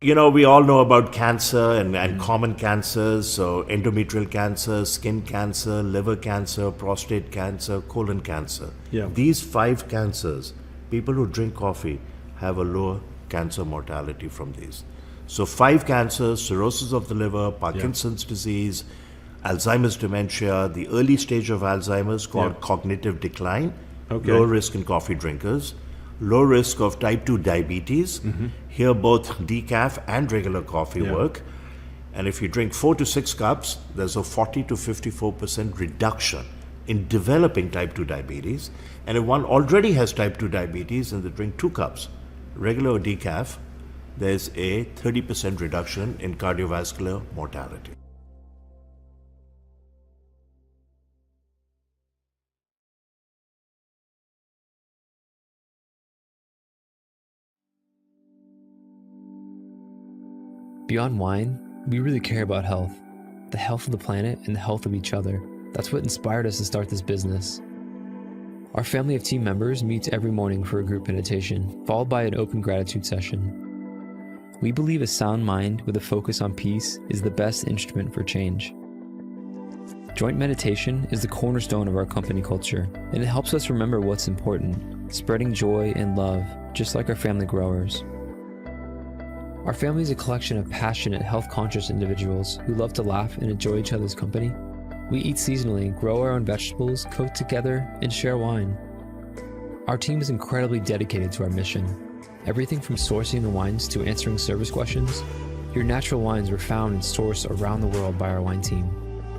We all know about cancer and common cancers. So, endometrial cancer, skin cancer, liver cancer, prostate cancer, colon cancer. Yeah. These five cancers, people who drink coffee have a lower cancer mortality from these. So, five cancers: cirrhosis of the liver, Parkinson's disease, Alzheimer's dementia, the early stage of Alzheimer's called cognitive decline, Okay. low risk in coffee drinkers, low risk of type 2 diabetes. Here, both decaf and regular coffee work. And if you drink 4 to 6 cups, there's a 40 to 54% reduction in developing type 2 diabetes. And if one already has type 2 diabetes and they drink 2 cups, regular or decaf, there's a 30% reduction in cardiovascular mortality. Beyond wine, we really care about health. The health of the planet and the health of each other. That's what inspired us to start this business. Our family of team members meets every morning for a group meditation, followed by an open gratitude session. We believe a sound mind with a focus on peace is the best instrument for change. Joint meditation is the cornerstone of our company culture, and it helps us remember what's important, spreading joy and love, just like our family growers. Our family is a collection of passionate, health-conscious individuals who love to laugh and enjoy each other's company. We eat seasonally, grow our own vegetables, cook together, and share wine. Our team is incredibly dedicated to our mission. Everything from sourcing the wines to answering service questions. Your natural wines are found and sourced around the world by our wine team.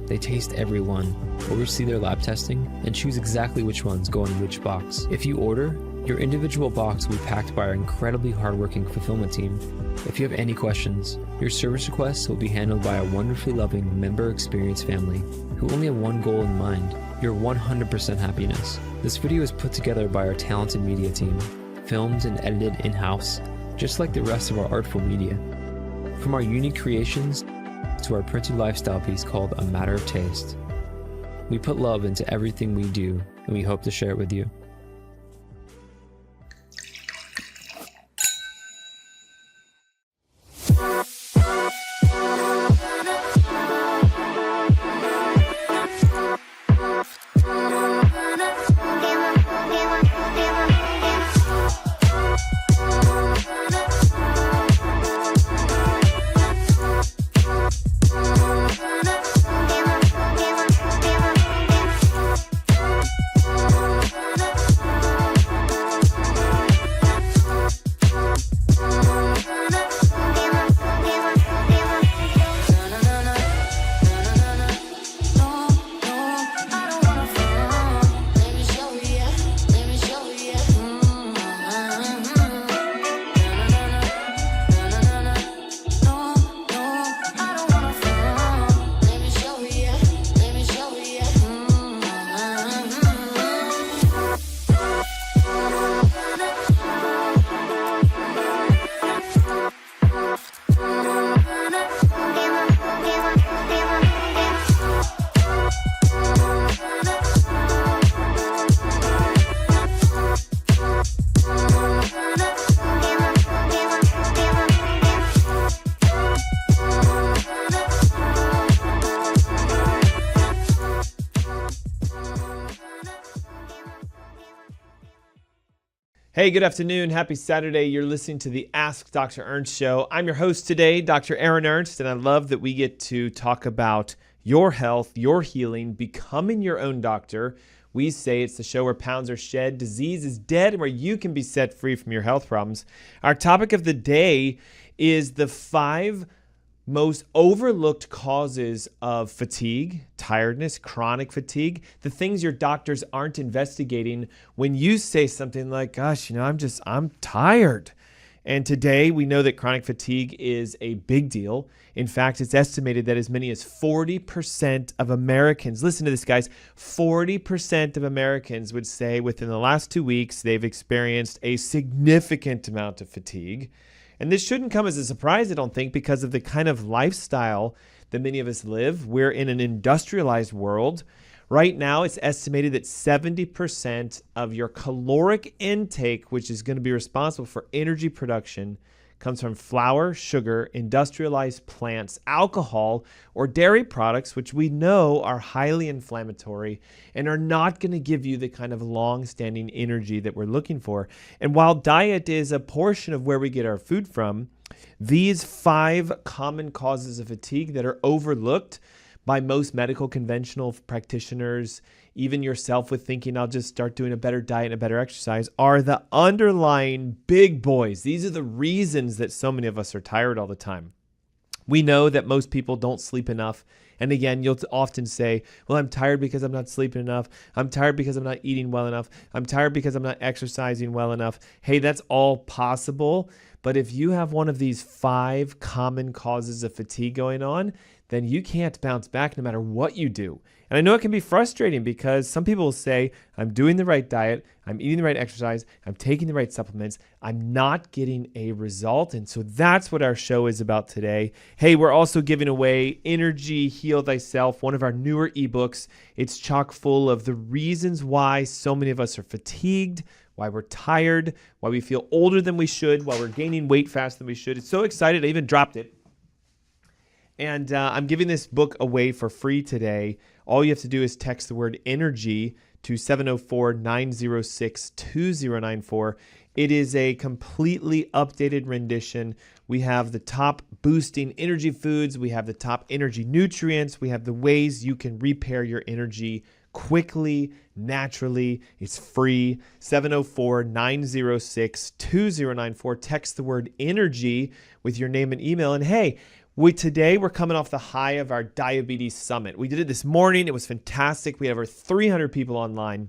They taste every one, oversee their lab testing, and choose exactly which ones go in which box. If you order, your individual box will be packed by our incredibly hardworking fulfillment team. If you have any questions, your service requests will be handled by a wonderfully loving member experience family who only have one goal in mind, your 100% happiness. This video is put together by our talented media team, filmed and edited in-house, just like the rest of our artful media. From our unique creations to our printed lifestyle piece called A Matter of Taste. We put love into everything we do, and we hope to share it with you. Hey, good afternoon. Happy Saturday. You're listening to the Ask Dr. Ernst show. I'm your host today, Dr. Aaron Ernst, and I love that we get to talk about your health, your healing, becoming your own doctor. We say it's the show where pounds are shed, disease is dead, and where you can be set free from your health problems. Our topic of the day is the 5 most overlooked causes of fatigue, tiredness, chronic fatigue, the things your doctors aren't investigating when you say something like, gosh, I'm tired. And today we know that chronic fatigue is a big deal. In fact, it's estimated that as many as 40% of Americans, listen to this, guys, 40% of Americans would say within the last 2 weeks they've experienced a significant amount of fatigue. And this shouldn't come as a surprise, I don't think, because of the kind of lifestyle that many of us live. We're in an industrialized world. Right now, it's estimated that 70% of your caloric intake, which is going to be responsible for energy production, comes from flour, sugar, industrialized plants, alcohol, or dairy products, which we know are highly inflammatory and are not going to give you the kind of long-standing energy that we're looking for. And while diet is a portion of where we get our food from, these 5 common causes of fatigue that are overlooked by most medical conventional practitioners, even yourself with thinking I'll just start doing a better diet and a better exercise, are the underlying big boys. These are the reasons that so many of us are tired all the time. We know that most people don't sleep enough. And again, you'll often say, well, I'm tired because I'm not sleeping enough. I'm tired because I'm not eating well enough. I'm tired because I'm not exercising well enough. Hey, that's all possible. But if you have one of these 5 common causes of fatigue going on, then you can't bounce back no matter what you do. And I know it can be frustrating because some people will say, I'm doing the right diet, I'm eating the right exercise, I'm taking the right supplements, I'm not getting a result. And so that's what our show is about today. Hey, we're also giving away Energy Heal Thyself, one of our newer ebooks. It's chock full of the reasons why so many of us are fatigued, why we're tired, why we feel older than we should, why we're gaining weight faster than we should. It's so excited, I even dropped it. And I'm giving this book away for free today. All you have to do is text the word energy to 704-906-2094. It is a completely updated rendition. We have the top boosting energy foods. We have the top energy nutrients. We have the ways you can repair your energy quickly, naturally. It's free. 704-906-2094. Text the word energy with your name and email. And hey, today we're coming off the high of our diabetes summit. We did it this morning. It was fantastic. We had over 300 people online.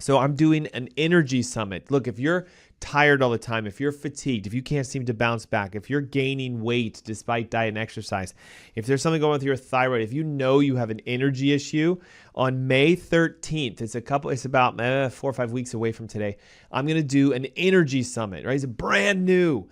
So I'm doing an energy summit. Look, if you're tired all the time, if you're fatigued, if you can't seem to bounce back, if you're gaining weight despite diet and exercise, if there's something going on with your thyroid, if you know you have an energy issue, on May 13th, it's about 4 or 5 weeks away from today, I'm going to do an energy summit, right? It's brand new.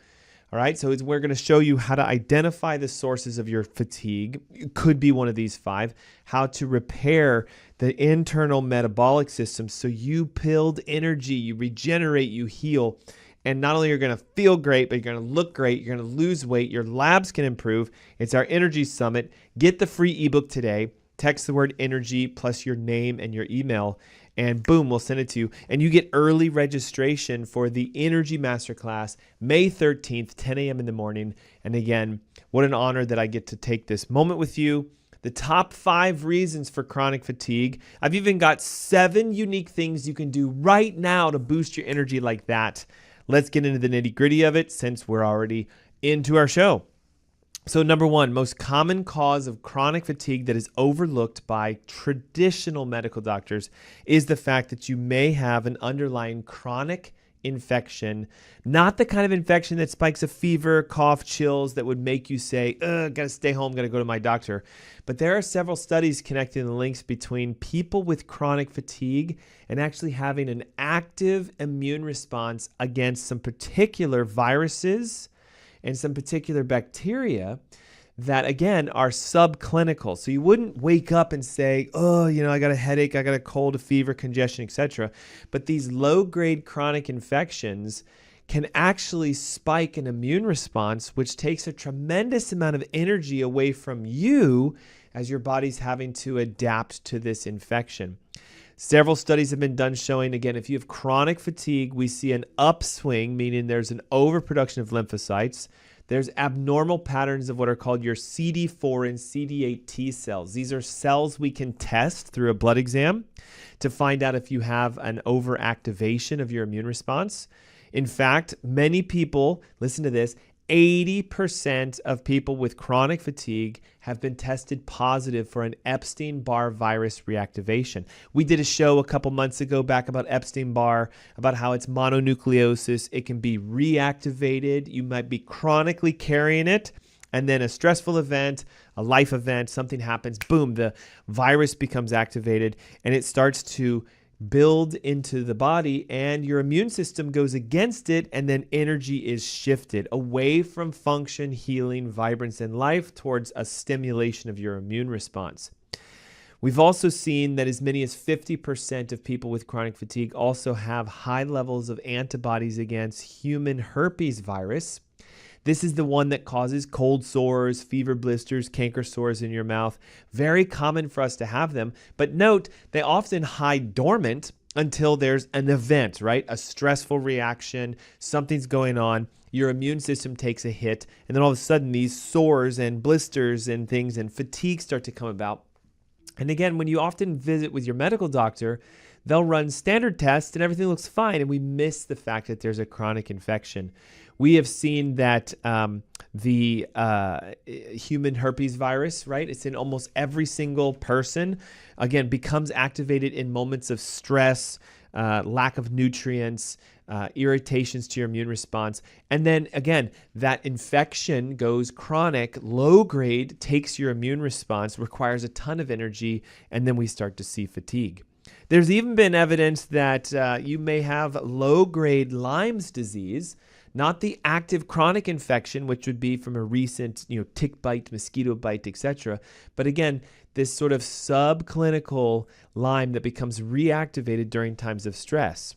All right, so we're going to show you how to identify the sources of your fatigue. It could be one of these 5. How to repair the internal metabolic system so you build energy, you regenerate, you heal. And not only are you going to feel great, but you're going to look great, you're going to lose weight, your labs can improve. It's our Energy Summit. Get the free ebook today. Text the word energy plus your name and your email. And boom, we'll send it to you. And you get early registration for the Energy Masterclass, May 13th, 10 a.m. in the morning. And again, what an honor that I get to take this moment with you. The top 5 reasons for chronic fatigue. I've even got 7 unique things you can do right now to boost your energy like that. Let's get into the nitty-gritty of it since we're already into our show. So number 1, most common cause of chronic fatigue that is overlooked by traditional medical doctors is the fact that you may have an underlying chronic infection, not the kind of infection that spikes a fever, cough, chills that would make you say, gotta stay home, gotta go to my doctor. But there are several studies connecting the links between people with chronic fatigue and actually having an active immune response against some particular viruses and some particular bacteria that, again, are subclinical. So you wouldn't wake up and say, I got a headache, I got a cold, a fever, congestion, etc. But these low-grade chronic infections can actually spike an immune response, which takes a tremendous amount of energy away from you as your body's having to adapt to this infection. Several studies have been done showing, again, if you have chronic fatigue, we see an upswing, meaning there's an overproduction of lymphocytes. There's abnormal patterns of what are called your CD4 and CD8 T cells. These are cells we can test through a blood exam to find out if you have an overactivation of your immune response. In fact, many people, listen to this, 80% of people with chronic fatigue have been tested positive for an Epstein-Barr virus reactivation. We did a show a couple months ago back about Epstein-Barr, about how it's mononucleosis. It can be reactivated. You might be chronically carrying it, and then a stressful event, a life event, something happens, boom, the virus becomes activated, and it starts to build into the body, and your immune system goes against it, and then energy is shifted away from function, healing, vibrance, and life towards a stimulation of your immune response. We've also seen that as many as 50% of people with chronic fatigue also have high levels of antibodies against human herpes virus. This is the one that causes cold sores, fever blisters, canker sores in your mouth. Very common for us to have them. But note, they often hide dormant until there's an event, right? A stressful reaction, something's going on, your immune system takes a hit, and then all of a sudden these sores and blisters and things and fatigue start to come about. And again, when you often visit with your medical doctor, they'll run standard tests and everything looks fine, and we miss the fact that there's a chronic infection. We have seen that the human herpes virus, right? It's in almost every single person. Again, becomes activated in moments of stress, lack of nutrients, irritations to your immune response. And then again, that infection goes chronic, low grade, takes your immune response, requires a ton of energy, and then we start to see fatigue. There's even been evidence that you may have low-grade Lyme's disease, not the active chronic infection, which would be from a recent, tick bite, mosquito bite, etc. But again, this sort of subclinical Lyme that becomes reactivated during times of stress.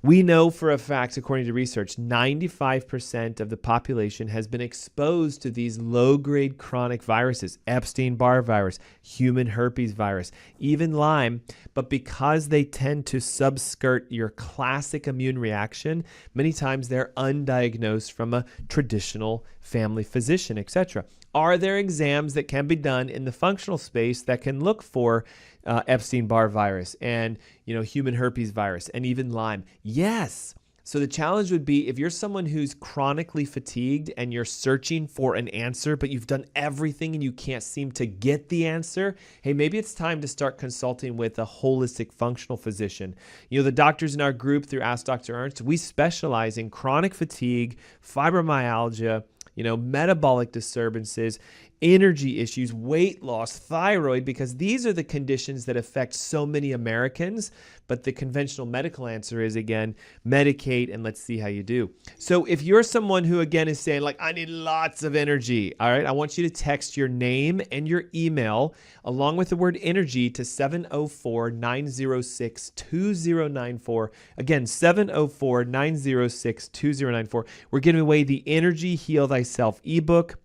We know for a fact, according to research, 95% of the population has been exposed to these low-grade chronic viruses, Epstein-Barr virus, human herpes virus, even Lyme, but because they tend to subskirt your classic immune reaction, many times they're undiagnosed from a traditional family physician, etc. Are there exams that can be done in the functional space that can look for Epstein-Barr virus and human herpes virus and even Lyme? Yes. So the challenge would be if you're someone who's chronically fatigued and you're searching for an answer, but you've done everything and you can't seem to get the answer, hey, maybe it's time to start consulting with a holistic functional physician. The doctors in our group through Ask Dr. Ernst, we specialize in chronic fatigue, fibromyalgia, metabolic disturbances, energy issues, weight loss, thyroid, because these are the conditions that affect so many Americans. But the conventional medical answer is, again, medicate and let's see how you do. So if you're someone who, again, is saying, I need lots of energy, all right, I want you to text your name and your email along with the word energy to 704-906-2094. Again, 704-906-2094. We're giving away the Energy Heal Thyself ebook.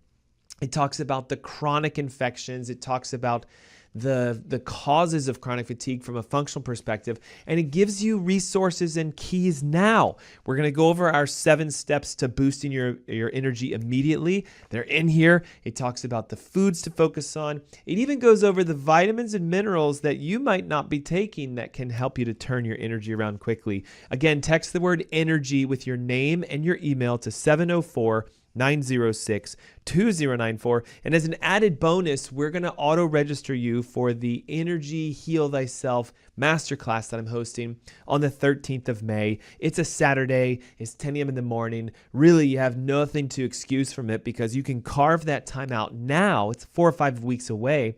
It talks about the chronic infections. It talks about the causes of chronic fatigue from a functional perspective, and it gives you resources and keys now. We're going to go over our 7 steps to boosting your energy immediately. They're in here. It talks about the foods to focus on. It even goes over the vitamins and minerals that you might not be taking that can help you to turn your energy around quickly. Again, text the word energy with your name and your email to 704-906-2094. And as an added bonus, we're going to auto-register you for the Energy Heal Thyself Masterclass that I'm hosting on the 13th of May. It's a Saturday. It's 10 a.m. in the morning. Really, you have nothing to excuse from it because you can carve that time out now. It's 4 or 5 weeks away.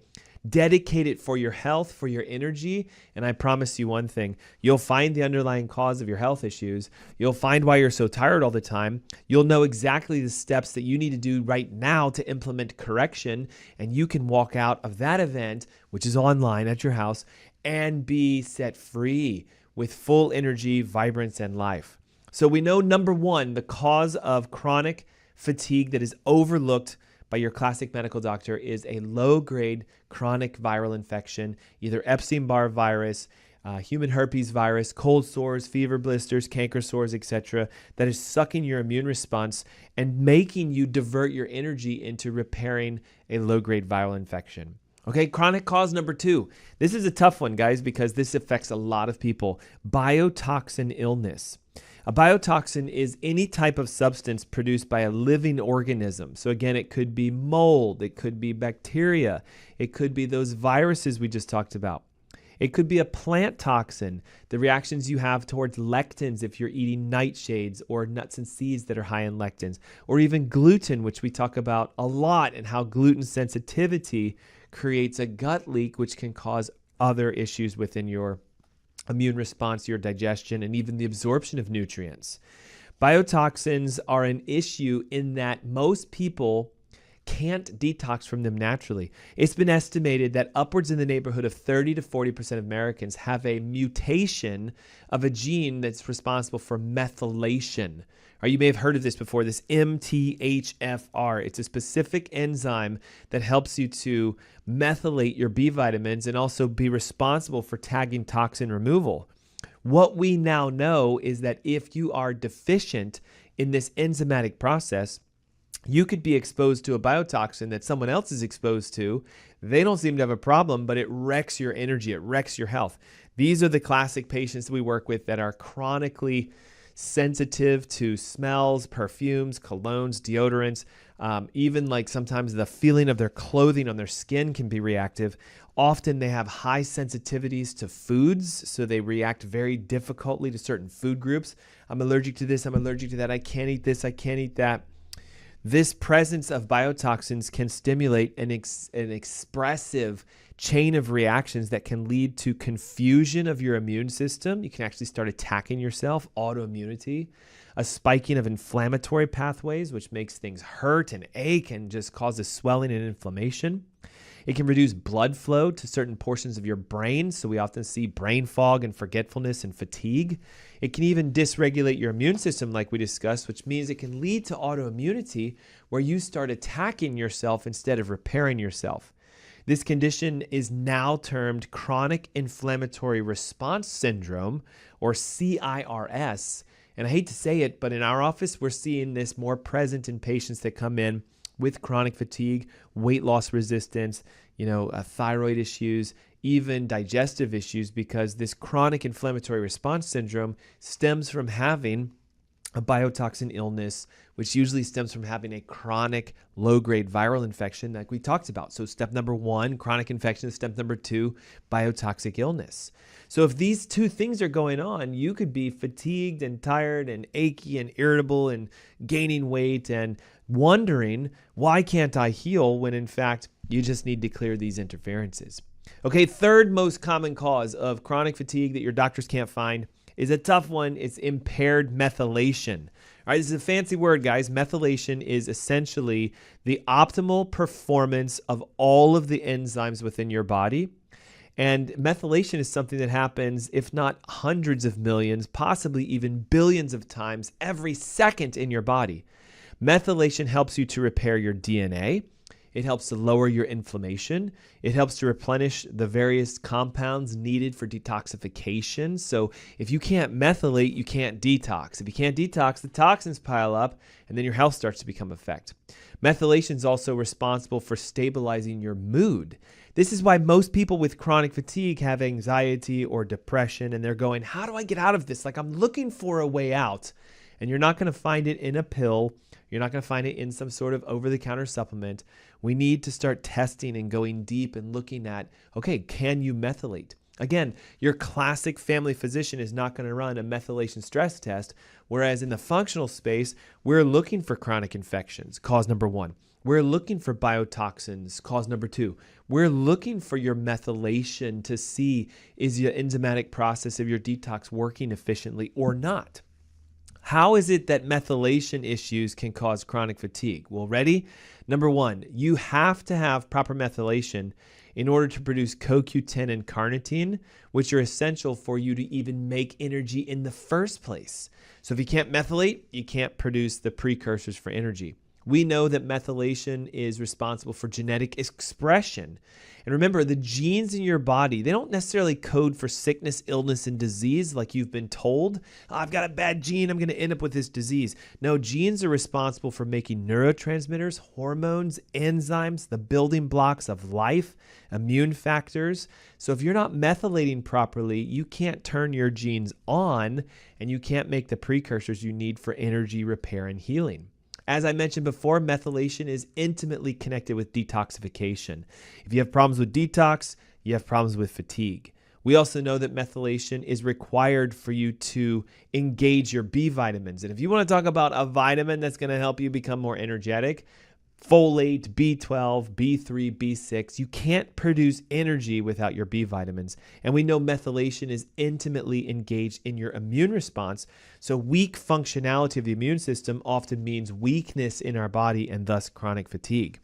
Dedicate it for your health, for your energy, and I promise you one thing. You'll find the underlying cause of your health issues. You'll find why you're so tired all the time. You'll know exactly the steps that you need to do right now to implement correction, and you can walk out of that event, which is online at your house, and be set free with full energy, vibrance, and life. So we know, number one, the cause of chronic fatigue that is overlooked by your classic medical doctor is a low-grade chronic viral infection, either Epstein-Barr virus, human herpes virus, cold sores, fever blisters, canker sores, etc., that is sucking your immune response and making you divert your energy into repairing a low-grade viral infection. Okay, chronic cause number 2. This is a tough one, guys, because this affects a lot of people. Biotoxin illness. A biotoxin is any type of substance produced by a living organism. So again, it could be mold, it could be bacteria, it could be those viruses we just talked about. It could be a plant toxin, the reactions you have towards lectins if you're eating nightshades or nuts and seeds that are high in lectins, or even gluten, which we talk about a lot, and how gluten sensitivity creates a gut leak, which can cause other issues within your immune response, your digestion, and even the absorption of nutrients. Biotoxins are an issue in that most people can't detox from them naturally. It's been estimated that upwards in the neighborhood of 30 to 40% of Americans have a mutation of a gene that's responsible for methylation. Or you may have heard of this before, this MTHFR. It's a specific enzyme that helps you to methylate your B vitamins and also be responsible for tagging toxin removal. What we now know is that if you are deficient in this enzymatic process, you could be exposed to a biotoxin that someone else is exposed to. They don't seem to have a problem, but it wrecks your energy, it wrecks your health. These are the classic patients that we work with that are chronically sensitive to smells, perfumes, colognes, deodorants, even like sometimes the feeling of their clothing on their skin can be reactive. Often they have high sensitivities to foods, so they react very difficultly to certain food groups. I'm allergic to this, I'm allergic to that, I can't eat this, I can't eat that. This presence of biotoxins can stimulate an expressive chain of reactions that can lead to confusion of your immune system. You can actually start attacking yourself, autoimmunity, a spiking of inflammatory pathways, which makes things hurt and ache and just causes swelling and inflammation. It can reduce blood flow to certain portions of your brain, so we often see brain fog and forgetfulness and fatigue. It can even dysregulate your immune system like we discussed, which means it can lead to autoimmunity where you start attacking yourself instead of repairing yourself. This condition is now termed chronic inflammatory response syndrome, or CIRS. And I hate to say it, but in our office, we're seeing this more present in patients that come in with chronic fatigue, weight loss resistance, thyroid issues, even digestive issues, because this chronic inflammatory response syndrome stems from having a biotoxin illness, which usually stems from having a chronic low-grade viral infection like we talked about. So step number 1, chronic infection. Step number 2, biotoxic illness. So if these two things are going on, you could be fatigued and tired and achy and irritable and gaining weight and wondering, why can't I heal, when in fact you just need to clear these interferences. Okay, third most common cause of chronic fatigue that your doctors can't find is a tough one. It's impaired methylation. All right, this is a fancy word, guys. Methylation is essentially the optimal performance of all of the enzymes within your body. And methylation is something that happens, if not hundreds of millions, possibly even billions of times every second in your body. Methylation helps you to repair your DNA. It helps to lower your inflammation. It helps to replenish the various compounds needed for detoxification. So if you can't methylate, you can't detox. If you can't detox, the toxins pile up, and then your health starts to become affected. Methylation is also responsible for stabilizing your mood. This is why most people with chronic fatigue have anxiety or depression, and they're going, how do I get out of this? Like, I'm looking for a way out. And you're not going to find it in a pill. You're not going to find it in some sort of over-the-counter supplement. We need to start testing and going deep and looking at, okay, can you methylate? Again, your classic family physician is not going to run a methylation stress test, whereas in the functional space, we're looking for chronic infections, cause number 1. We're looking for biotoxins, cause number 2. We're looking for your methylation to see, is the enzymatic process of your detox working efficiently or not? How is it that methylation issues can cause chronic fatigue? Well, ready? Number 1, you have to have proper methylation in order to produce CoQ10 and carnitine, which are essential for you to even make energy in the first place. So if you can't methylate, you can't produce the precursors for energy. We know that methylation is responsible for genetic expression. And remember, the genes in your body, they don't necessarily code for sickness, illness, and disease like you've been told. Oh, I've got a bad gene, I'm going to end up with this disease. No, genes are responsible for making neurotransmitters, hormones, enzymes, the building blocks of life, immune factors. So if you're not methylating properly, you can't turn your genes on, and you can't make the precursors you need for energy, repair, and healing. As I mentioned before, methylation is intimately connected with detoxification. If you have problems with detox, you have problems with fatigue. We also know that methylation is required for you to engage your B vitamins. And if you want to talk about a vitamin that's going to help you become more energetic, folate, B12, B3, B6, you can't produce energy without your B vitamins. And we know methylation is intimately engaged in your immune response. So weak functionality of the immune system often means weakness in our body and thus chronic fatigue.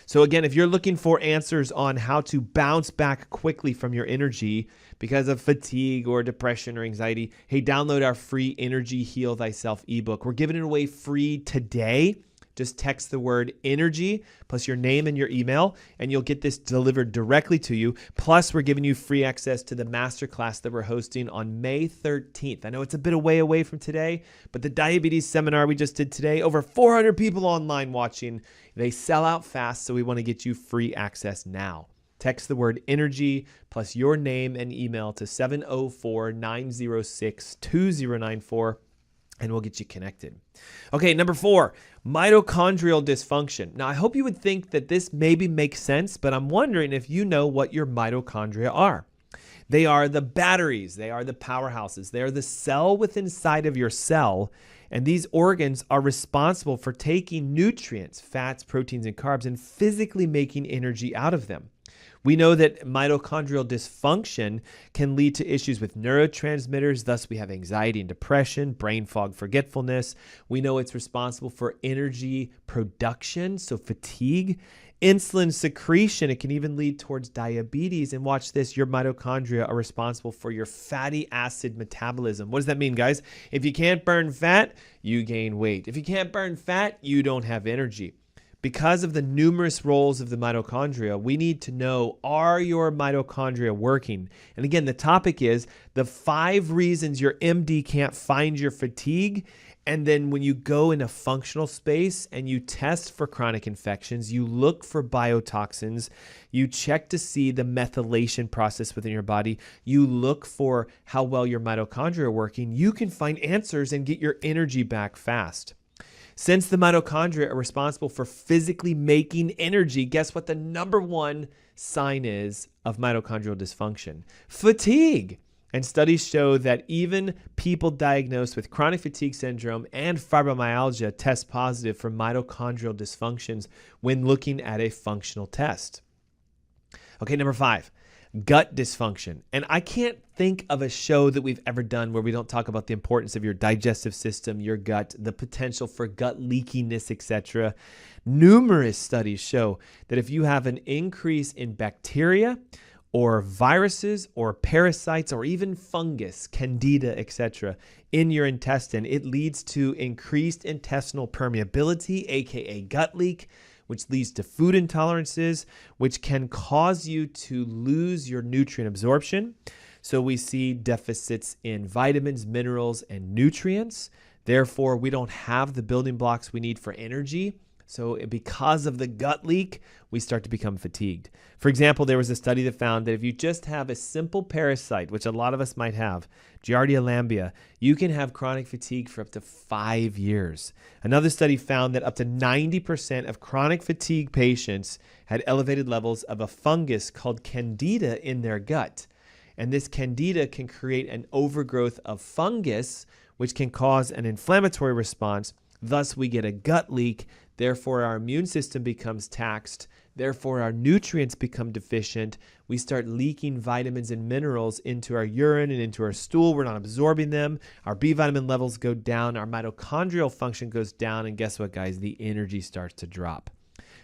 So again, if you're looking for answers on how to bounce back quickly from your energy because of fatigue or depression or anxiety, hey, download our free Energy Heal Thyself ebook. We're giving it away free today. Just text the word energy plus your name and your email, and you'll get this delivered directly to you. Plus, we're giving you free access to the masterclass that we're hosting on May 13th. I know it's a bit away from today, but the diabetes seminar we just did today, over 400 people online watching. They sell out fast, so we want to get you free access now. Text the word energy plus your name and email to 704-906-2094. And we'll get you connected. Okay, number 4, mitochondrial dysfunction. Now, I hope you would think that this maybe makes sense, but I'm wondering if you know what your mitochondria are. They are the batteries. They are the powerhouses. They are the cell within inside of your cell. And these organs are responsible for taking nutrients, fats, proteins, and carbs, and physically making energy out of them. We know that mitochondrial dysfunction can lead to issues with neurotransmitters. Thus, we have anxiety and depression, brain fog, forgetfulness. We know it's responsible for energy production, so fatigue, insulin secretion. It can even lead towards diabetes. And watch this, your mitochondria are responsible for your fatty acid metabolism. What does that mean, guys? If you can't burn fat, you gain weight. If you can't burn fat, you don't have energy. Because of the numerous roles of the mitochondria, we need to know, are your mitochondria working? And again, the topic is the 5 reasons your MD can't find your fatigue. And then when you go in a functional space and you test for chronic infections, you look for biotoxins, you check to see the methylation process within your body, you look for how well your mitochondria are working, you can find answers and get your energy back fast. Since the mitochondria are responsible for physically making energy, guess what the number 1 sign is of mitochondrial dysfunction? Fatigue. And studies show that even people diagnosed with chronic fatigue syndrome and fibromyalgia test positive for mitochondrial dysfunctions when looking at a functional test. Okay, number 5. Gut dysfunction. And I can't think of a show that we've ever done where we don't talk about the importance of your digestive system, your gut, the potential for gut leakiness, etc. Numerous studies show that if you have an increase in bacteria or viruses or parasites or even fungus, candida, etc., in your intestine, it leads to increased intestinal permeability, aka gut leak, which leads to food intolerances, which can cause you to lose your nutrient absorption. So we see deficits in vitamins, minerals, and nutrients. Therefore, we don't have the building blocks we need for energy. So because of the gut leak, we start to become fatigued. For example, there was a study that found that if you just have a simple parasite, which a lot of us might have, Giardia lamblia, you can have chronic fatigue for up to 5 years. Another study found that up to 90% of chronic fatigue patients had elevated levels of a fungus called candida in their gut. And this candida can create an overgrowth of fungus, which can cause an inflammatory response. Thus, we get a gut leak. Therefore, our immune system becomes taxed. Therefore, our nutrients become deficient. We start leaking vitamins and minerals into our urine and into our stool. We're not absorbing them. Our B vitamin levels go down. Our mitochondrial function goes down. And guess what, guys? The energy starts to drop.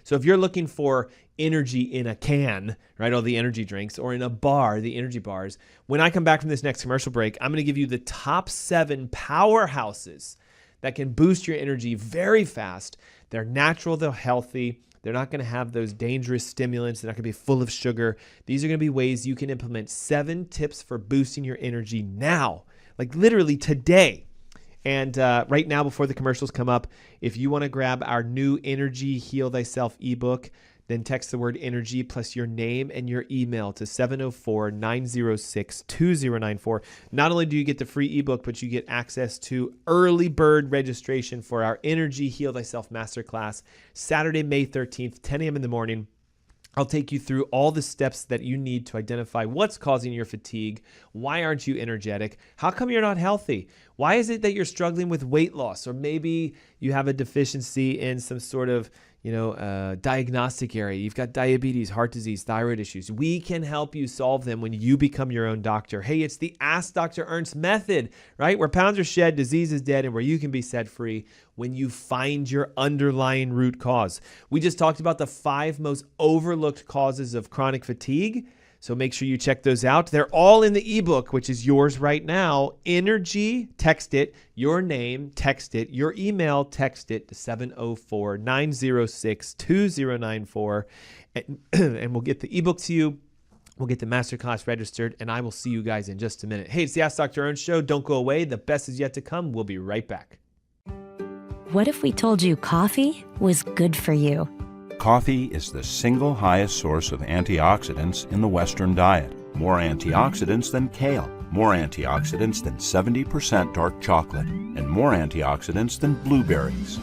So if you're looking for energy in a can, right, all the energy drinks, or in a bar, the energy bars, when I come back from this next commercial break, I'm going to give you the top 7 powerhouses that can boost your energy very fast. They're natural, they're healthy. They're not going to have those dangerous stimulants. They're not going to be full of sugar. These are going to be ways you can implement 7 tips for boosting your energy now, like literally today. And right now, before the commercials come up, if you want to grab our new Energy Heal Thyself ebook, then text the word energy plus your name and your email to 704-906-2094. Not only do you get the free ebook, but you get access to early bird registration for our Energy Heal Thyself Masterclass, Saturday, May 13th, 10 a.m. in the morning. I'll take you through all the steps that you need to identify what's causing your fatigue. Why aren't you energetic? How come you're not healthy? Why is it that you're struggling with weight loss? Or maybe you have a deficiency in some sort of diagnostic area. You've got diabetes, heart disease, thyroid issues. We can help you solve them when you become your own doctor. Hey, it's the Ask Dr. Ernst method, right? Where pounds are shed, disease is dead, and where you can be set free when you find your underlying root cause. We just talked about the 5 most overlooked causes of chronic fatigue. So make sure you check those out. They're all in the ebook, which is yours right now. Energy, text it. Your name, text it. Your email, text it to 704-906-2094. And we'll get the ebook to you. We'll get the masterclass registered, and I will see you guys in just a minute. Hey, it's the Ask Dr. Ernst Show. Don't go away. The best is yet to come. We'll be right back. What if we told you coffee was good for you? Coffee is the single highest source of antioxidants in the Western diet. More antioxidants than kale, more antioxidants than 70% dark chocolate, and more antioxidants than blueberries.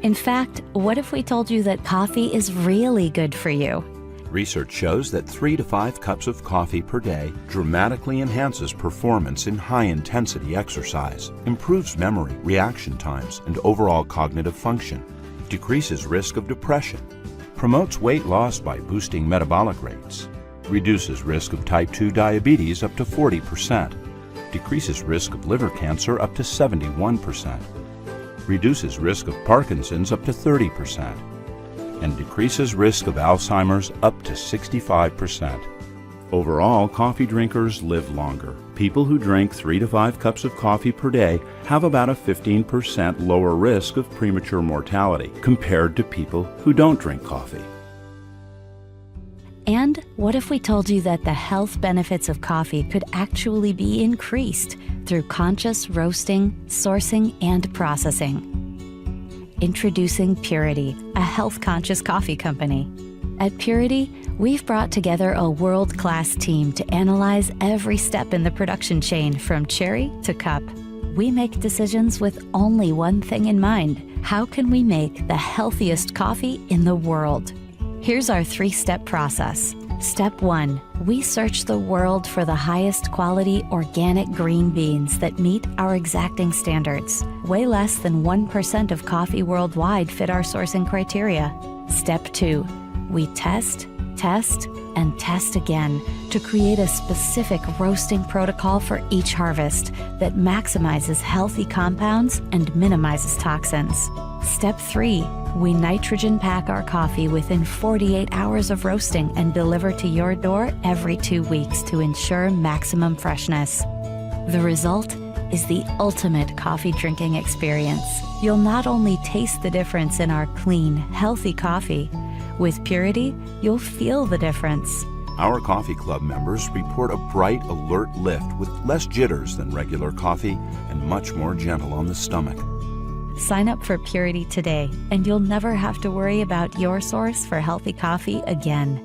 In fact, what if we told you that coffee is really good for you? Research shows that 3 to 5 cups of coffee per day dramatically enhances performance in high-intensity exercise, improves memory, reaction times, and overall cognitive function, decreases risk of depression, promotes weight loss by boosting metabolic rates, reduces risk of type 2 diabetes up to 40%, decreases risk of liver cancer up to 71%, reduces risk of Parkinson's up to 30%, and decreases risk of Alzheimer's up to 65%. Overall, coffee drinkers live longer. People who drink 3 to 5 cups of coffee per day have about a 15% lower risk of premature mortality compared to people who don't drink coffee. And what if we told you that the health benefits of coffee could actually be increased through conscious roasting, sourcing, and processing? Introducing Purity, a health-conscious coffee company. At Purity, we've brought together a world-class team to analyze every step in the production chain from cherry to cup. We make decisions with only one thing in mind: how can we make the healthiest coffee in the world? Here's our 3-step process. Step 1, we search the world for the highest quality organic green beans that meet our exacting standards. Way less than 1% of coffee worldwide fit our sourcing criteria. Step 2, we test, and test again to create a specific roasting protocol for each harvest that maximizes healthy compounds and minimizes toxins. Step 3, we nitrogen pack our coffee within 48 hours of roasting and deliver to your door every 2 weeks to ensure maximum freshness. The result is the ultimate coffee drinking experience. You'll not only taste the difference in our clean, healthy coffee, with Purity, you'll feel the difference. Our coffee club members report a bright, alert lift with less jitters than regular coffee and much more gentle on the stomach. Sign up for Purity today, and you'll never have to worry about your source for healthy coffee again.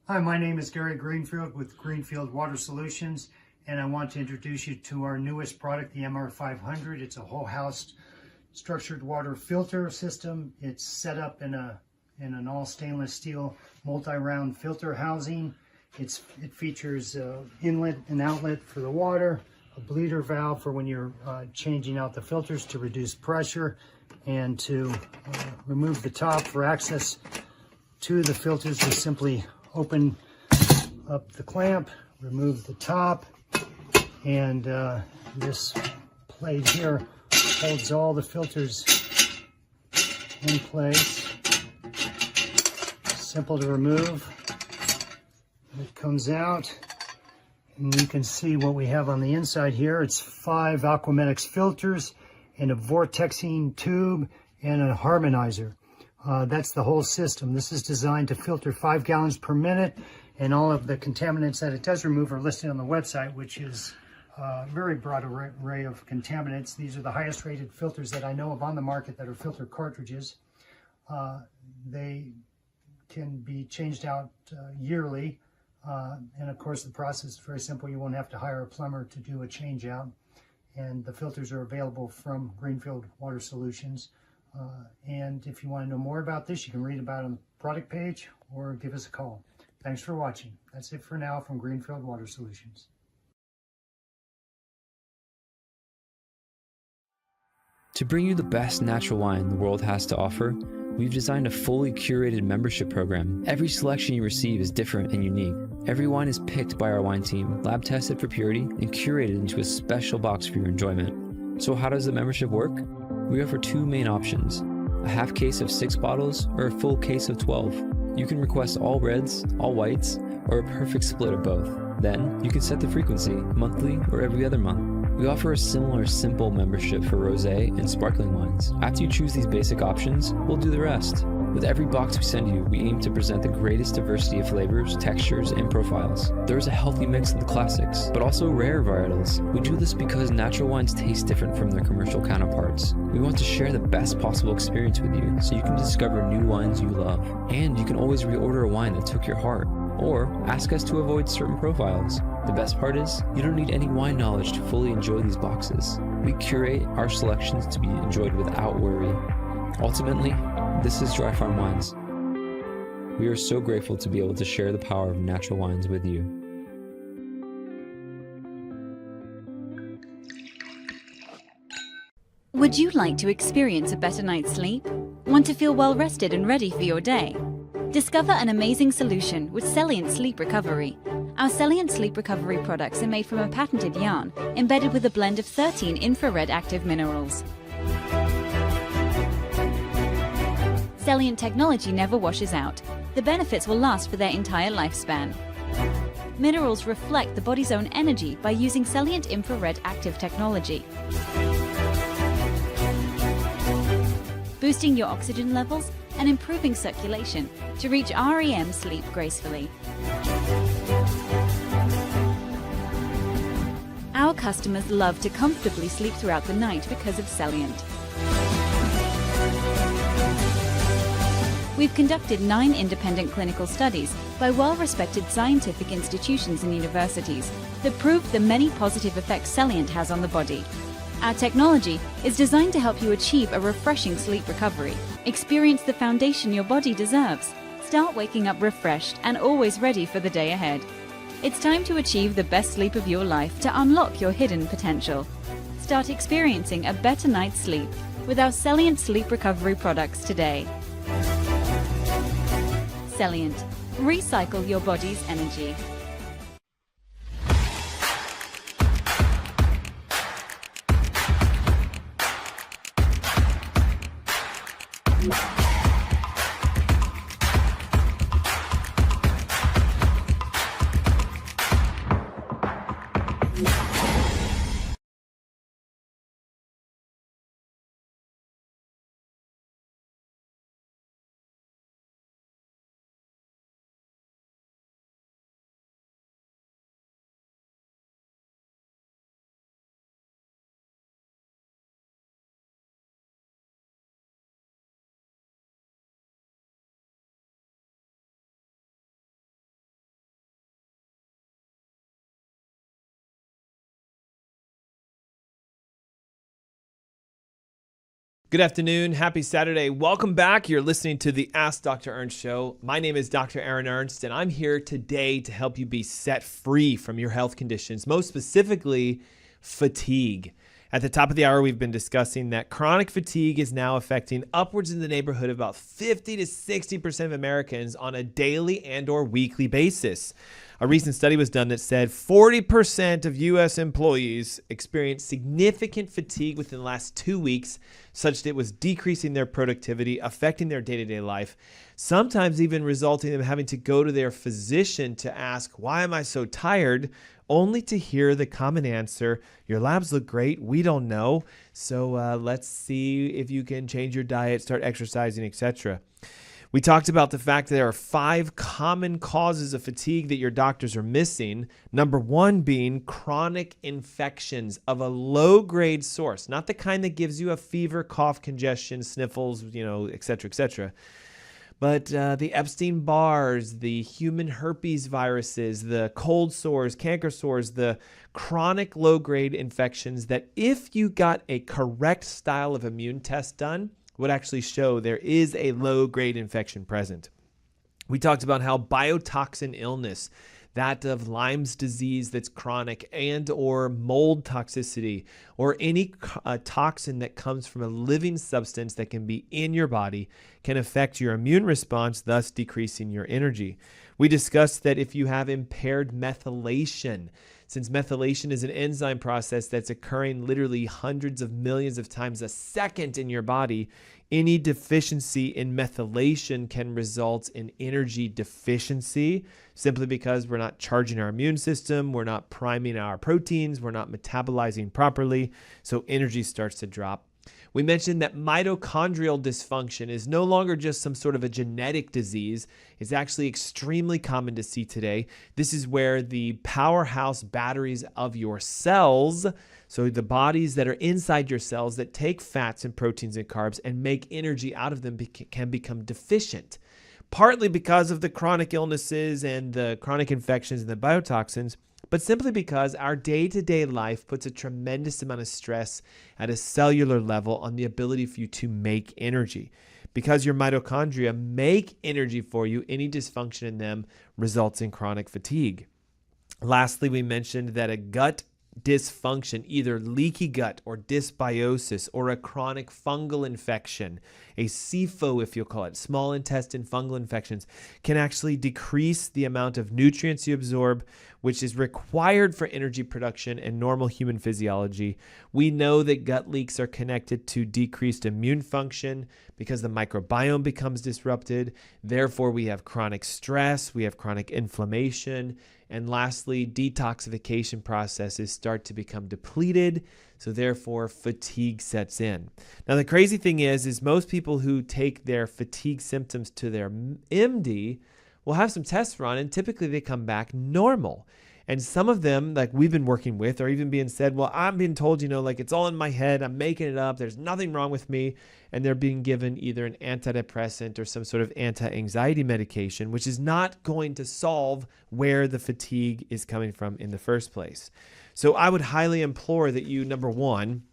Hi, my name is Gary Greenfield with Greenfield Water Solutions, and I want to introduce you to our newest product, the MR500. It's a whole house structured water filter system. It's set up in an all stainless steel multi-round filter housing. It features inlet and outlet for the water, a bleeder valve for when you're changing out the filters to reduce pressure, and to remove the top for access to the filters. You simply open up the clamp, remove the top, and this plate here holds all the filters in place. Simple to remove. It comes out, and you can see what we have on the inside here. It's 5 Aquamedics filters and a vortexing tube and a harmonizer. That's the whole system. This is designed to filter 5 gallons per minute, and all of the contaminants that it does remove are listed on the website, which is a very broad array of contaminants. These are the highest rated filters that I know of on the market that are filter cartridges. They can be changed out yearly, and of course the process is very simple. You won't have to hire a plumber to do a change out, and the filters are available from Greenfield Water Solutions. And if you want to know more about this, you can read about it on the product page or give us a call. Thanks for watching. That's it for now from Greenfield Water Solutions. To bring you the best natural wine the world has to offer, we've designed a fully curated membership program. Every selection you receive is different and unique. Every wine is picked by our wine team, lab tested for purity, and curated into a special box for your enjoyment. So how does the membership work? We offer two main options: a half case of 6 bottles or a full case of 12. You can request all reds, all whites, or a perfect split of both. Then you can set the frequency, monthly or every other month. We offer a similar simple membership for rosé and sparkling wines. After you choose these basic options, we'll do the rest. With every box we send you, we aim to present the greatest diversity of flavors, textures, and profiles. There is a healthy mix of the classics, but also rare varietals. We do this because natural wines taste different from their commercial counterparts. We want to share the best possible experience with you, so you can discover new wines you love. And you can always reorder a wine that took your heart, or ask us to avoid certain profiles. The best part is, you don't need any wine knowledge to fully enjoy these boxes. We curate our selections to be enjoyed without worry. Ultimately, this is Dry Farm Wines. We are so grateful to be able to share the power of natural wines with you. Would you like to experience a better night's sleep? Want to feel well rested and ready for your day? Discover an amazing solution with Celient Sleep Recovery. Our Celient Sleep Recovery products are made from a patented yarn embedded with a blend of 13 infrared active minerals. Celient technology never washes out. The benefits will last for their entire lifespan. Minerals reflect the body's own energy by using Celient infrared active technology, boosting your oxygen levels and improving circulation to reach REM sleep gracefully. Our customers love to comfortably sleep throughout the night because of Celient. We've conducted 9 independent clinical studies by well-respected scientific institutions and universities that prove the many positive effects Celient has on the body. Our technology is designed to help you achieve a refreshing sleep recovery. Experience the foundation your body deserves. Start waking up refreshed and always ready for the day ahead. It's time to achieve the best sleep of your life to unlock your hidden potential. Start experiencing a better night's sleep with our Celient Sleep Recovery products today. Celient. Recycle your body's energy. Good afternoon. Happy Saturday. Welcome back. You're listening to the Ask Dr. Ernst Show. My name is Dr. Aaron Ernst, and I'm here today to help you be set free from your health conditions, most specifically fatigue. At the top of the hour, we've been discussing that chronic fatigue is now affecting upwards in the neighborhood of about 50 to 60% of Americans on a daily and or weekly basis. A recent study was done that said 40% of U.S. employees experienced significant fatigue within the last 2 weeks, such that it was decreasing their productivity, affecting their day-to-day life, sometimes even resulting in them having to go to their physician to ask, why am I so tired? Only to hear the common answer, your labs look great, we don't know, so let's see if you can change your diet, start exercising, etc. We talked about the fact that there are 5 common causes of fatigue that your doctors are missing. Number 1 being chronic infections of a low-grade source, not the kind that gives you a fever, cough, congestion, sniffles, etc., etc. But the Epstein-Barr's, the human herpes viruses, the cold sores, canker sores, the chronic low-grade infections that if you got a correct style of immune test done, would actually show there is a low-grade infection present. We talked about how biotoxin illness, that of Lyme's disease that's chronic, and or mold toxicity, or any toxin that comes from a living substance that can be in your body can affect your immune response, thus decreasing your energy. We discussed that if you have impaired methylation, since methylation is an enzyme process that's occurring literally hundreds of millions of times a second in your body, any deficiency in methylation can result in energy deficiency simply because we're not charging our immune system, we're not priming our proteins, we're not metabolizing properly, so energy starts to drop. We mentioned that mitochondrial dysfunction is no longer just some sort of a genetic disease. It's actually extremely common to see today. This is where the powerhouse batteries of your cells, so the bodies that are inside your cells that take fats and proteins and carbs and make energy out of them can become deficient, partly because of the chronic illnesses and the chronic infections and the biotoxins, but simply because our day-to-day life puts a tremendous amount of stress at a cellular level on the ability for you to make energy. Because your mitochondria make energy for you, any dysfunction in them results in chronic fatigue. Lastly, we mentioned that a gut dysfunction, either leaky gut or dysbiosis or a chronic fungal infection, a SIFO if you'll call it, small intestine fungal infections, can actually decrease the amount of nutrients you absorb, which is required for energy production and normal human physiology. We know that gut leaks are connected to decreased immune function because the microbiome becomes disrupted. Therefore, we have chronic stress, we have chronic inflammation, and lastly, detoxification processes start to become depleted, so therefore fatigue sets in. Now, the crazy thing is most people who take their fatigue symptoms to their MD will have some tests run, and typically they come back normal. And some of them, like we've been working with, are even being said, well, I'm being told, like it's all in my head, I'm making it up, there's nothing wrong with me. And they're being given either an antidepressant or some sort of anti-anxiety medication, which is not going to solve where the fatigue is coming from in the first place. So I would highly implore that you, number one,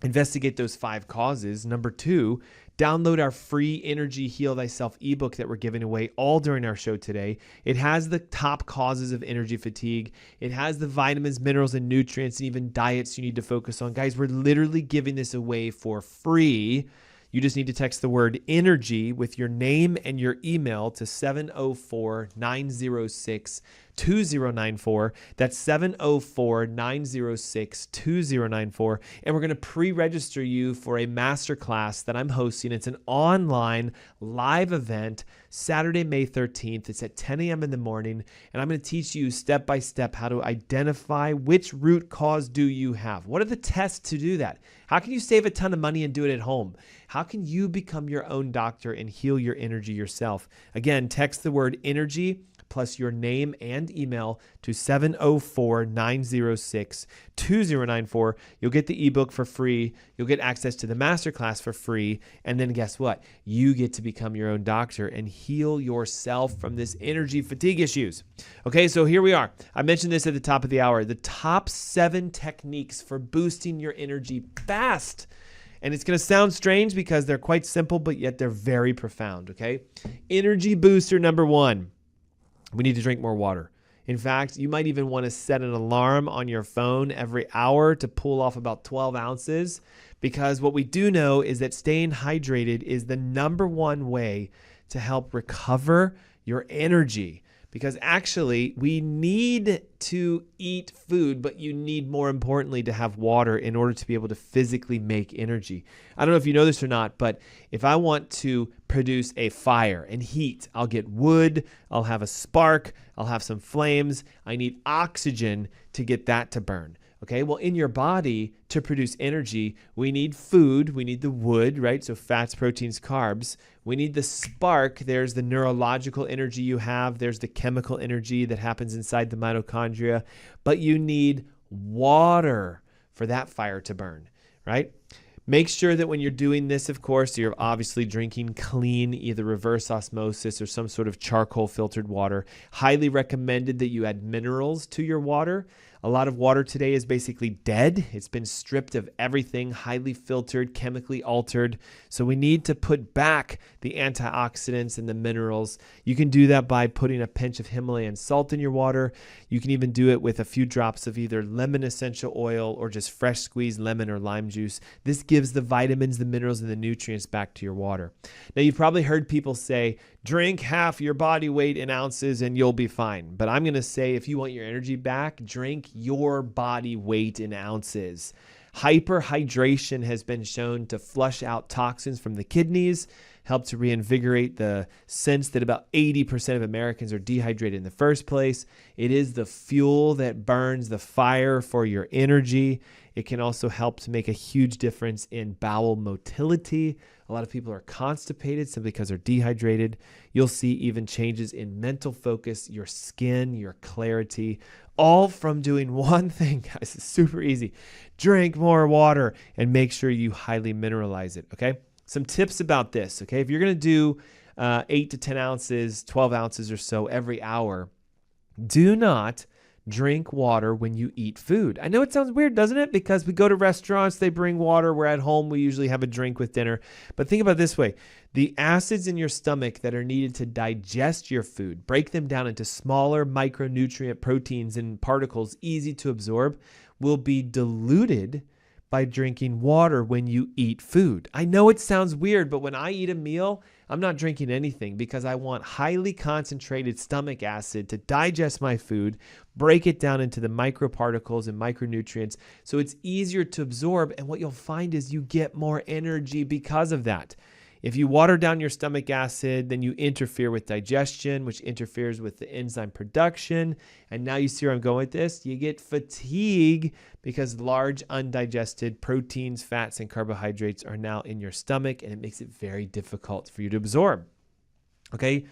investigate those 5 causes. Number 2, download our free Energy Heal Thyself ebook that we're giving away all during our show today. It has the top causes of energy fatigue. It has the vitamins, minerals, and nutrients, and even diets you need to focus on. Guys, we're literally giving this away for free. You just need to text the word energy with your name and your email to 704-906-2094. That's 704-906-2094. And we're going to pre-register you for a masterclass that I'm hosting. It's an online live event, Saturday, May 13th. It's at 10 a.m. in the morning. And I'm going to teach you step by step how to identify which root cause do you have. What are the tests to do that? How can you save a ton of money and do it at home? How can you become your own doctor and heal your energy yourself? Again, text the word energy plus your name and email to 704-906-2094. You'll get the ebook for free. You'll get access to the masterclass for free. And then guess what? You get to become your own doctor and heal yourself from this energy fatigue issues. Okay, so here we are. I mentioned this at the top of the hour. The top 7 techniques for boosting your energy fast. And it's going to sound strange because they're quite simple, but yet they're very profound, okay? Energy booster number 1. We need to drink more water. In fact, you might even want to set an alarm on your phone every hour to pull off about 12 ounces, because what we do know is that staying hydrated is the number 1 way to help recover your energy. Because actually, we need to eat food, but you need, more importantly, to have water in order to be able to physically make energy. I don't know if you know this or not, but if I want to produce a fire and heat, I'll get wood, I'll have a spark, I'll have some flames. I need oxygen to get that to burn. Okay, well, in your body, to produce energy, we need food, we need the wood, right? So fats, proteins, carbs. We need the spark. There's the neurological energy you have. There's the chemical energy that happens inside the mitochondria. But you need water for that fire to burn, right? Make sure that when you're doing this, of course, you're obviously drinking clean, either reverse osmosis or some sort of charcoal filtered water. Highly recommended that you add minerals to your water. A lot of water today is basically dead. It's been stripped of everything, highly filtered, chemically altered. So we need to put back the antioxidants and the minerals. You can do that by putting a pinch of Himalayan salt in your water. You can even do it with a few drops of either lemon essential oil or just fresh squeezed lemon or lime juice. This gives the vitamins, the minerals, and the nutrients back to your water. Now, you've probably heard people say, drink half your body weight in ounces and you'll be fine. But I'm going to say, if you want your energy back, drink your body weight in ounces. Hyperhydration has been shown to flush out toxins from the kidneys, help to reinvigorate the sense that about 80% of Americans are dehydrated in the first place. It is the fuel that burns the fire for your energy. It can also help to make a huge difference in bowel motility. A lot of people are constipated simply because they're dehydrated. You'll see even changes in mental focus, your skin, your clarity, all from doing one thing, guys. It's super easy. Drink more water and make sure you highly mineralize it, okay? Some tips about this, okay? If you're going to do 8 to 10 ounces, 12 ounces or so every hour, do not drink water when you eat food. I know it sounds weird, doesn't it? Because we go to restaurants, they bring water. We're at home, we usually have a drink with dinner. But think about it this way. The acids in your stomach that are needed to digest your food, break them down into smaller micronutrient proteins and particles easy to absorb, will be diluted by drinking water when you eat food. I know it sounds weird, but when I eat a meal, I'm not drinking anything because I want highly concentrated stomach acid to digest my food, break it down into the microparticles and micronutrients so it's easier to absorb. And what you'll find is you get more energy because of that. If you water down your stomach acid, then you interfere with digestion, which interferes with the enzyme production. And now you see where I'm going with this. You get fatigue because large undigested proteins, fats, and carbohydrates are now in your stomach, and it makes it very difficult for you to absorb. Okay.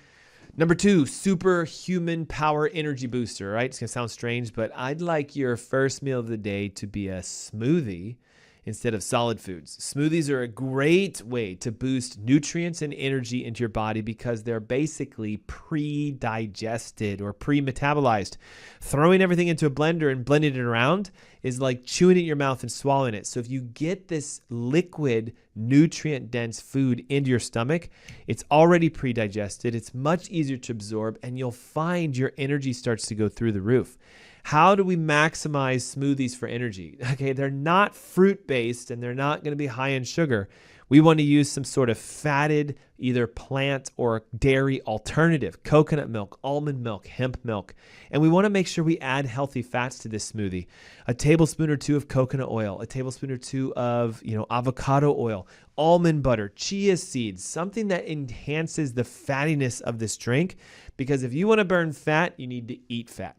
Number 2, superhuman power energy booster, right? It's going to sound strange, but I'd like your first meal of the day to be a smoothie instead of solid foods. Smoothies are a great way to boost nutrients and energy into your body because they're basically pre-digested or pre-metabolized. Throwing everything into a blender and blending it around is like chewing it in your mouth and swallowing it. So if you get this liquid, nutrient-dense food into your stomach, it's already pre-digested, it's much easier to absorb, and you'll find your energy starts to go through the roof. How do we maximize smoothies for energy? Okay, they're not fruit-based and they're not going to be high in sugar. We want to use some sort of fatted, either plant or dairy alternative, coconut milk, almond milk, hemp milk. And we want to make sure we add healthy fats to this smoothie. A tablespoon or 2 of coconut oil, a tablespoon or 2 of, avocado oil, almond butter, chia seeds, something that enhances the fattiness of this drink. Because if you want to burn fat, you need to eat fat.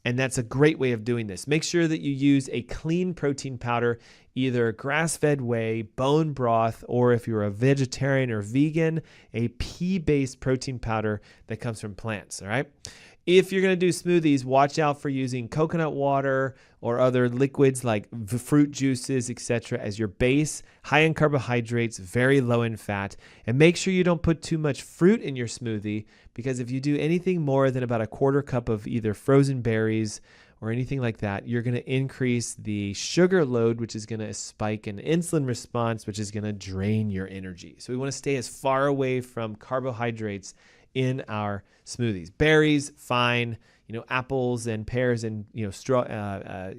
And that's a great way of doing this. Make sure that you use a clean protein powder, either grass-fed whey, bone broth, or if you're a vegetarian or vegan, a pea-based protein powder that comes from plants, all right? If you're going to do smoothies, watch out for using coconut water or other liquids like fruit juices, etc. as your base, high in carbohydrates, very low in fat. And make sure you don't put too much fruit in your smoothie, because if you do anything more than about a quarter cup of either frozen berries or anything like that, you're going to increase the sugar load, which is going to spike an insulin response, which is going to drain your energy. So we want to stay as far away from carbohydrates in our smoothies. Berries, fine. Apples and pears and what am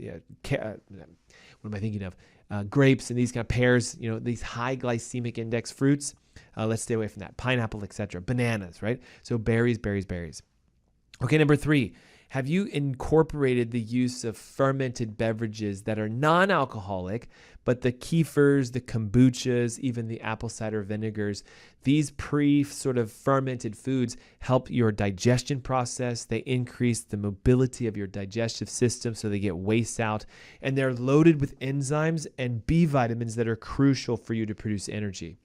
I thinking of? Grapes and these kind of pears. These high glycemic index fruits. Let's stay away from that. Pineapple, etc. Bananas, right? So berries, berries, berries. Okay, number 3. Have you incorporated the use of fermented beverages that are non-alcoholic, but the kefirs, the kombuchas, even the apple cider vinegars, these sort of fermented foods help your digestion process. They increase the mobility of your digestive system so they get waste out, and they're loaded with enzymes and B vitamins that are crucial for you to produce energy.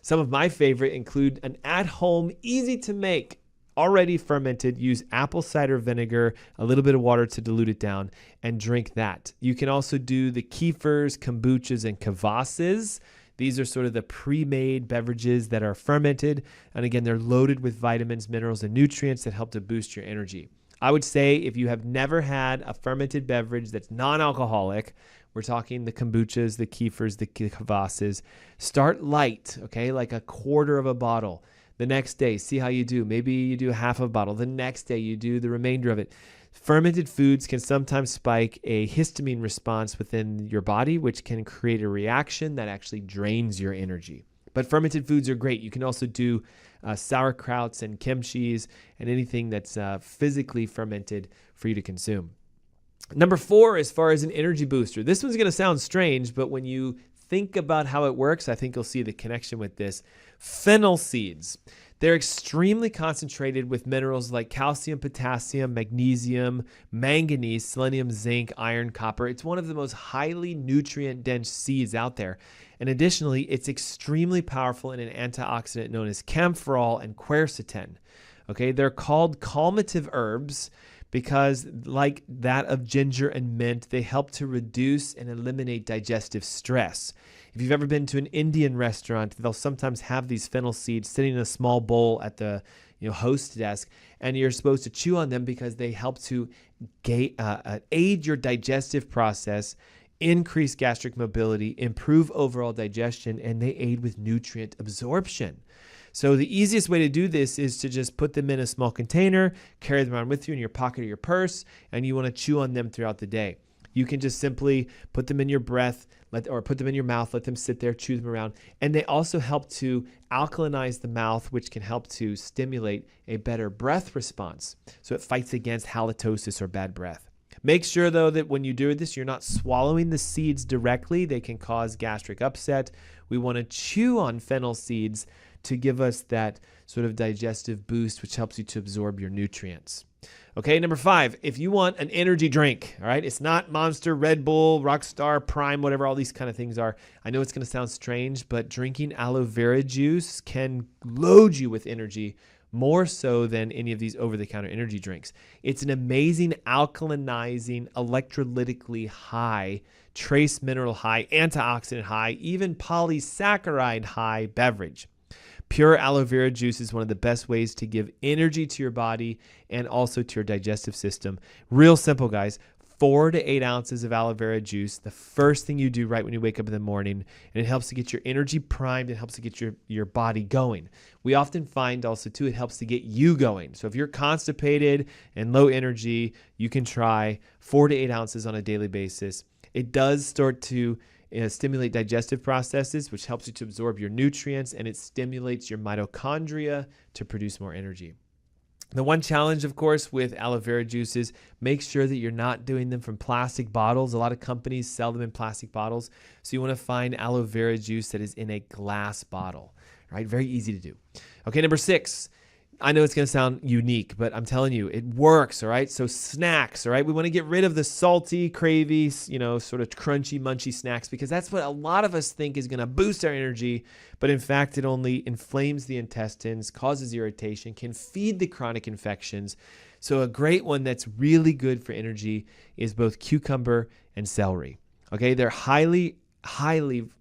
Some of my favorite include an at-home, easy to make, already fermented. Use apple cider vinegar, a little bit of water to dilute it down, and drink that. You can also do the kefirs, kombuchas, and kvases. These are sort of the pre-made beverages that are fermented. And again, they're loaded with vitamins, minerals, and nutrients that help to boost your energy. I would say if you have never had a fermented beverage that's non-alcoholic, we're talking the kombuchas, the kefirs, the kvases, start light, okay, like a quarter of a bottle. The next day, see how you do. Maybe you do half a bottle. The next day, you do the remainder of it. Fermented foods can sometimes spike a histamine response within your body, which can create a reaction that actually drains your energy. But fermented foods are great. You can also do sauerkrauts and kimchis and anything that's physically fermented for you to consume. Number 4, as far as an energy booster, this one's going to sound strange, but when you think about how it works, I think you'll see the connection with this. Fennel seeds. They're extremely concentrated with minerals like calcium, potassium, magnesium, manganese, selenium, zinc, iron, copper. It's one of the most highly nutrient-dense seeds out there. And additionally, it's extremely powerful in an antioxidant known as camphorol and quercetin. Okay, they're called calmative herbs because, like that of ginger and mint, they help to reduce and eliminate digestive stress. If you've ever been to an Indian restaurant, they'll sometimes have these fennel seeds sitting in a small bowl at the host desk, and you're supposed to chew on them because they help to aid your digestive process, increase gastric mobility, improve overall digestion, and they aid with nutrient absorption. So the easiest way to do this is to just put them in a small container, carry them around with you in your pocket or your purse, and you want to chew on them throughout the day. You can just simply put them in your breath or put them in your mouth, let them sit there, chew them around. And they also help to alkalinize the mouth, which can help to stimulate a better breath response. So it fights against halitosis or bad breath. Make sure, though, that when you do this, you're not swallowing the seeds directly. They can cause gastric upset. We want to chew on fennel seeds to give us that sort of digestive boost, which helps you to absorb your nutrients. Okay, number 5, if you want an energy drink, all right, it's not Monster, Red Bull, Rockstar, Prime, whatever all these kind of things are. I know it's going to sound strange, but drinking aloe vera juice can load you with energy more so than any of these over-the-counter energy drinks. It's an amazing alkalinizing, electrolytically high, trace mineral high, antioxidant high, even polysaccharide high beverage. Pure aloe vera juice is one of the best ways to give energy to your body and also to your digestive system. Real simple, guys. 4 to 8 ounces of aloe vera juice, the first thing you do right when you wake up in the morning, and it helps to get your energy primed. It helps to get your body going. We often find also, too, it helps to get you going. So if you're constipated and low energy, you can try 4 to 8 ounces on a daily basis. It does start to stimulate digestive processes, which helps you to absorb your nutrients, and it stimulates your mitochondria to produce more energy. The one challenge, of course, with aloe vera juice is make sure that you're not doing them from plastic bottles. A lot of companies sell them in plastic bottles, so you want to find aloe vera juice that is in a glass bottle, right? Very easy to do. Okay, number 6. I know it's going to sound unique, but I'm telling you, it works, all right? So snacks, all right? We want to get rid of the salty, cravey, sort of crunchy, munchy snacks because that's what a lot of us think is going to boost our energy, but in fact, it only inflames the intestines, causes irritation, can feed the chronic infections. So a great one that's really good for energy is both cucumber and celery, okay? They're highly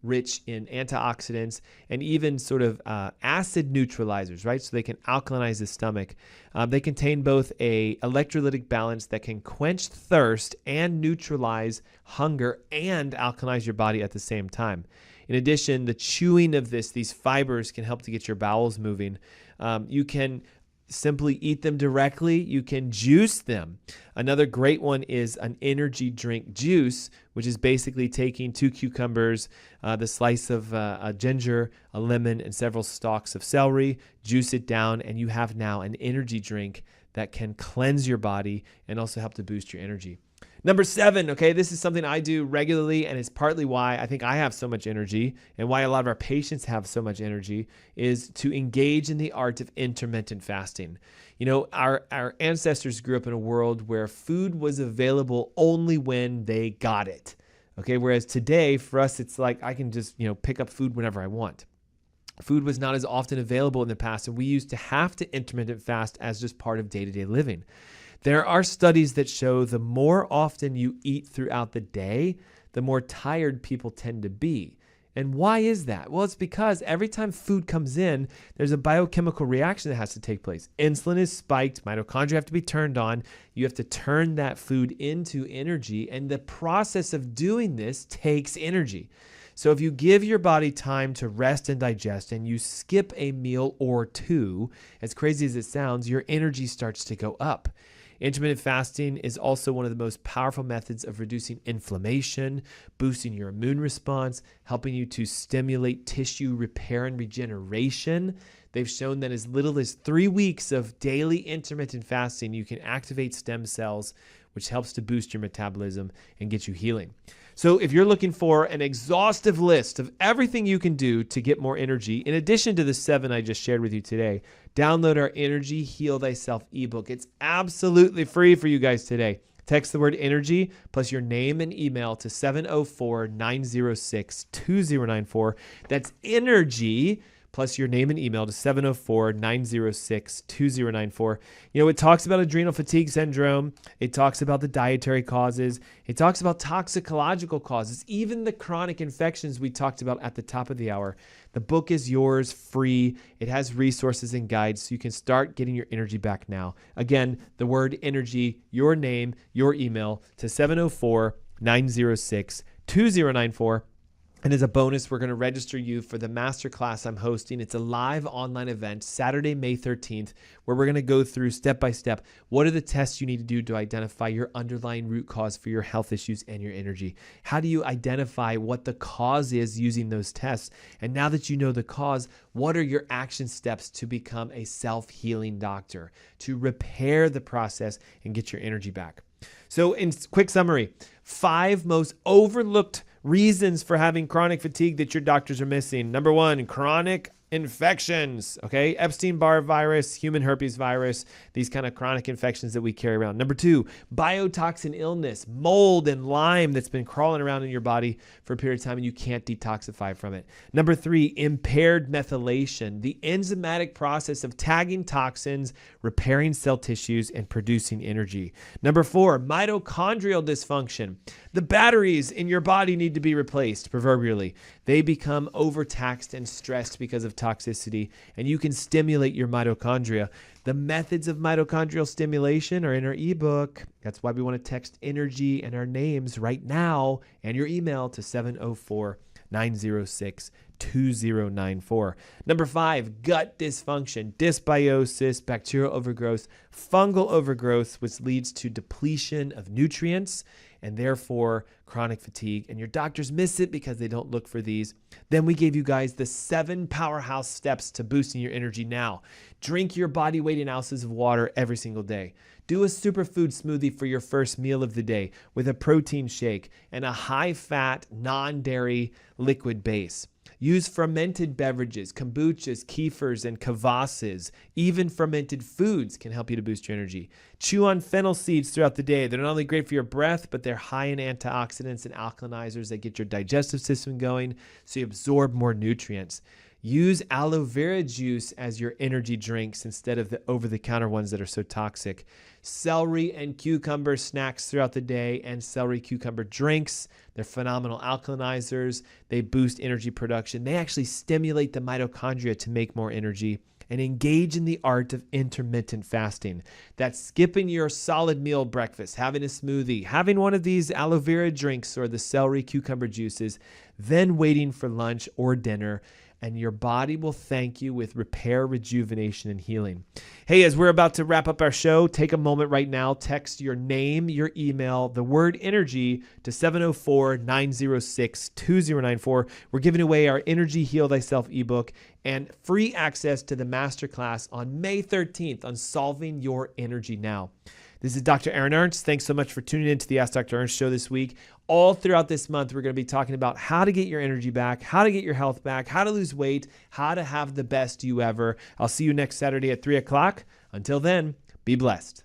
rich in antioxidants and even sort of acid neutralizers, right? So they can alkalinize the stomach. They contain both a electrolytic balance that can quench thirst and neutralize hunger and alkalinize your body at the same time. In addition, the chewing of these fibers can help to get your bowels moving. You can simply eat them directly. You can juice them. Another great one is an energy drink juice, which is basically taking 2 cucumbers, the slice of a ginger, a lemon, and several stalks of celery, juice it down, and you have now an energy drink that can cleanse your body and also help to boost your energy. Number 7, okay, this is something I do regularly, and it's partly why I think I have so much energy and why a lot of our patients have so much energy, is to engage in the art of intermittent fasting. You know, our ancestors grew up in a world where food was available only when they got it, okay? Whereas today, for us, it's like I can just, pick up food whenever I want. Food was not as often available in the past, and we used to have to intermittent fast as just part of day-to-day living. There are studies that show the more often you eat throughout the day, the more tired people tend to be. And why is that? Well, it's because every time food comes in, there's a biochemical reaction that has to take place. Insulin is spiked, mitochondria have to be turned on. You have to turn that food into energy, and the process of doing this takes energy. So if you give your body time to rest and digest and you skip a meal or two, as crazy as it sounds, your energy starts to go up. Intermittent fasting is also one of the most powerful methods of reducing inflammation, boosting your immune response, helping you to stimulate tissue repair and regeneration. They've shown that as little as 3 weeks of daily intermittent fasting, you can activate stem cells, which helps to boost your metabolism and get you healing. So if you're looking for an exhaustive list of everything you can do to get more energy, in addition to the 7 I just shared with you today, download our Energy Heal Thyself ebook. It's absolutely free for you guys today. Text the word energy plus your name and email to 704-906-2094. That's energy plus your name and email to 704-906-2094. You know, it talks about adrenal fatigue syndrome. It talks about the dietary causes. It talks about toxicological causes, even the chronic infections we talked about at the top of the hour. The book is yours, free. It has resources and guides so you can start getting your energy back now. Again, the word energy, your name, your email to 704-906-2094. And as a bonus, we're going to register you for the masterclass I'm hosting. It's a live online event, Saturday, May 13th, where we're going to go through step by step. What are the tests you need to do to identify your underlying root cause for your health issues and your energy? How do you identify what the cause is using those tests? And now that you know the cause, what are your action steps to become a self-healing doctor, to repair the process and get your energy back? So in quick summary, 5 most overlooked reasons for having chronic fatigue that your doctors are missing. Number 1, chronic infections, okay? Epstein-Barr virus, human herpes virus, these kind of chronic infections that we carry around. Number 2, biotoxin illness, mold and Lyme that's been crawling around in your body for a period of time and you can't detoxify from it. Number 3, impaired methylation, the enzymatic process of tagging toxins, repairing cell tissues, and producing energy. Number 4, mitochondrial dysfunction. The batteries in your body need to be replaced, proverbially. They become overtaxed and stressed because of toxicity, and you can stimulate your mitochondria. The methods of mitochondrial stimulation are in our ebook. That's why we want to text energy and our names right now and your email to 704-906-2094. Number 5, gut dysfunction, dysbiosis, bacterial overgrowth, fungal overgrowth, which leads to depletion of nutrients and therefore chronic fatigue. And your doctors miss it because they don't look for these. Then we gave you guys the 7 powerhouse steps to boosting your energy now. Drink your body weight in ounces of water every single day. Do a superfood smoothie for your first meal of the day with a protein shake and a high-fat, non-dairy liquid base. Use fermented beverages, kombuchas, kefirs, and kvases. Even fermented foods can help you to boost your energy. Chew on fennel seeds throughout the day. They're not only great for your breath, but they're high in antioxidants and alkalinizers that get your digestive system going so you absorb more nutrients. Use aloe vera juice as your energy drinks instead of the over-the-counter ones that are so toxic. Celery and cucumber snacks throughout the day and celery cucumber drinks. They're phenomenal alkalinizers. They boost energy production. They actually stimulate the mitochondria to make more energy. And engage in the art of intermittent fasting. That's skipping your solid meal breakfast, having a smoothie, having one of these aloe vera drinks or the celery cucumber juices, then waiting for lunch or dinner. And your body will thank you with repair, rejuvenation, and healing. Hey, as we're about to wrap up our show, take a moment right now, text your name, your email, the word energy to 704-906-2094. We're giving away our Energy Heal Thyself ebook and free access to the masterclass on May 13th on solving your energy now. This is Dr. Aaron Ernst. Thanks so much for tuning in to the Ask Dr. Ernst show this week. All throughout this month, we're going to be talking about how to get your energy back, how to get your health back, how to lose weight, how to have the best you ever. I'll see you next Saturday at 3 o'clock. Until then, be blessed.